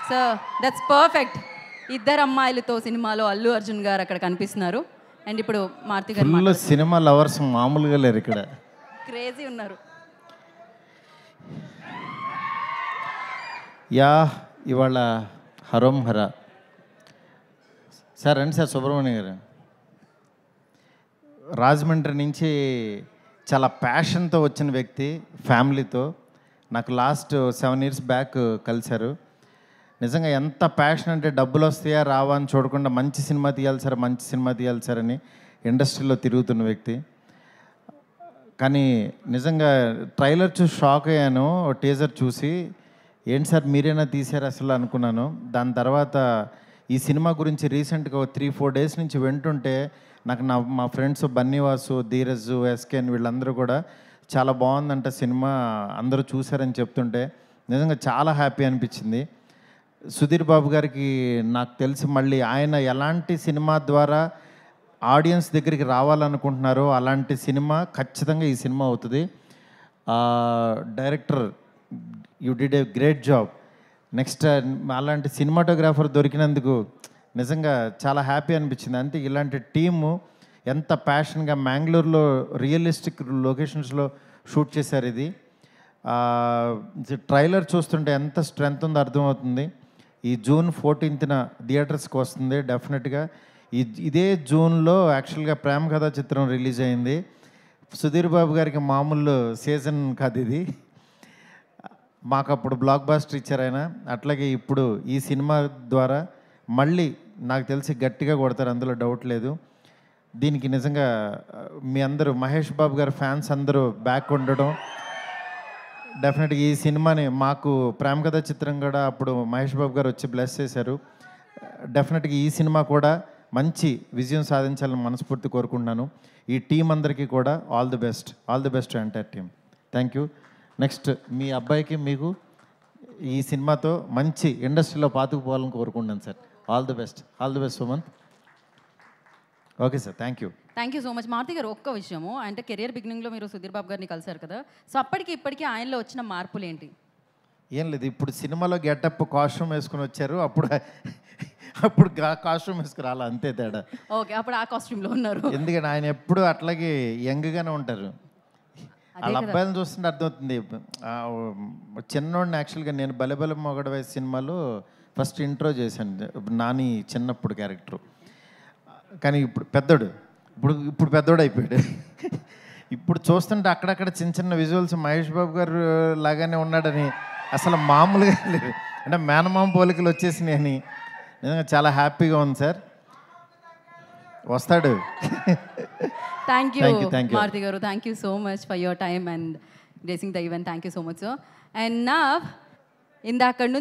So that's perfect. ఇద్దరు అమ్మాయిలతో సినిమాలో అల్లు అర్జున్ గారు అక్కడ కనిపిస్తున్నారు. అండ్ ఇప్పుడు మారుతి గారు ఫుల్ సినిమా లవర్స్ మామూలుగా లేరు ఇక్కడ. క్రేజీ ఉన్నారు. యా ఇవాళ హరోం హర సార్ రండి సార్. సుబ్రహ్మణ్య గారు రాజమండ్రి నుంచి చాలా ప్యాషన్తో వచ్చిన వ్యక్తి, ఫ్యామిలీతో. నాకు లాస్ట్ 7 years బ్యాక్ కలిశారు. నిజంగా ఎంత ప్యాషన్ అంటే డబ్బులు వస్తాయా రావా అని చూడకుండా మంచి సినిమా తీయాలి సార్, మంచి సినిమా తీయాలి సార్ అని ఇండస్ట్రీలో తిరుగుతున్న వ్యక్తి. కానీ నిజంగా ట్రైలర్ చూసి షాక్ అయ్యాను. టీజర్ చూసి ఏంటి సార్ మీరేనా తీశారు అసలు అనుకున్నాను. దాని తర్వాత ఈ సినిమా గురించి రీసెంట్గా 3-4 days నుంచి వింటుంటే నాకు మా ఫ్రెండ్స్ బన్నీవాసు, ధీరజ్, ఎస్కేన్ వీళ్ళందరూ కూడా చాలా బాగుందంట సినిమా, అందరూ చూశారని చెప్తుంటే నిజంగా చాలా హ్యాపీ అనిపించింది. సుధీర్ బాబు గారికి నాకు తెలిసి మళ్ళీ ఆయన ఎలాంటి సినిమా ద్వారా ఆడియన్స్ దగ్గరికి రావాలనుకుంటున్నారో అలాంటి సినిమా ఖచ్చితంగా ఈ సినిమా అవుతుంది. Director you did a great job. Next అలాంటి సినిమాటోగ్రాఫర్ దొరికినందుకు నిజంగా చాలా హ్యాపీ అనిపించింది. అంతే ఇలాంటి టీము ఎంత ప్యాషన్గా మ్యాంగ్లూరులో రియలిస్టిక్ లొకేషన్స్లో షూట్ చేశారు. ఇది ట్రైలర్ చూస్తుంటే ఎంత స్ట్రెంత్ ఉందో అర్థమవుతుంది. ఈ June 14th థియేటర్స్కి వస్తుంది డెఫినెట్గా. ఇదే జూన్లో యాక్చువల్గా ప్రేమ కథా చిత్రం రిలీజ్ అయింది. సుధీర్ బాబు గారికి మామూలు సీజన్ కాదు ఇది. మాకు అప్పుడు బ్లాక్ బాస్టర్ ఇచ్చారు ఆయన. అట్లాగే ఇప్పుడు ఈ సినిమా ద్వారా మళ్ళీ నాకు తెలిసి గట్టిగా కొడతారు, అందులో డౌట్ లేదు. దీనికి నిజంగా మీ అందరూ మహేష్ బాబు గారి ఫ్యాన్స్ అందరూ బ్యాక్ ఉండడం, డెఫినెట్గా ఈ సినిమాని మాకు ప్రేమ కథా చిత్రం కూడా అప్పుడు మహేష్ బాబు గారు వచ్చి బ్లెస్ చేశారు. డెఫినెట్గా ఈ సినిమా కూడా మంచి విజయం సాధించాలని మనస్ఫూర్తి కోరుకుంటున్నాను. ఈ టీం అందరికీ కూడా all the best entire team. Thank you. Next మీ అబ్బాయికి మీకు ఈ సినిమాతో మంచి ఇండస్ట్రీలో పాతుకుపోవాలని కోరుకుంటున్నాను sir. All the best Sumanth. Okay sir, thank you so much. Maruthi గారు ఒక్క విషయము అంటే కెరియర్ బిగినింగ్లో మీరు సుధీర్ బాబు గారిని కలిశారు కదా, సో అప్పటికి ఇప్పటికీ ఆయనలో వచ్చిన మార్పులు ఏంటి? ఏం లేదు, ఇప్పుడు సినిమాలో గెటప్ కాస్ట్యూమ్ వేసుకుని వచ్చారు, అప్పుడు కాస్ట్యూమ్ వేసుకుని రాలా, అంతే తేడా. ఓకే, అప్పుడు ఆ కాస్ట్యూమ్లో ఉన్నారు. ఎందుకంటే ఆయన ఎప్పుడు అట్లాగే యంగ్గానే ఉంటారు. వాళ్ళ అబ్బాయిలను చూస్తుంటే అర్థమవుతుంది. చిన్నోడిని యాక్చువల్గా నేను బలెబల మొగడ వయసు సినిమాలో ఫస్ట్ ఇంట్రో చేశాను, నాని చిన్నప్పుడు క్యారెక్టరు. కానీ ఇప్పుడు పెద్దోడు అయిపోయాడు. ఇప్పుడు చూస్తుంటే అక్కడక్కడ చిన్న చిన్న విజువల్స్ మహేష్ బాబు గారు లాగానే ఉన్నాడని అసలు మామూలుగా లేదు. అంటే మేనమామ పోలికలు వచ్చేసినాయి అని నిజంగా చాలా హ్యాపీగా ఉంది సార్. వస్తాడు. థ్యాంక్ యూ మారుతి గారు, thank you so much for your time and gracing the event. Thank you so much sir. And నా ఇందాక నుంచి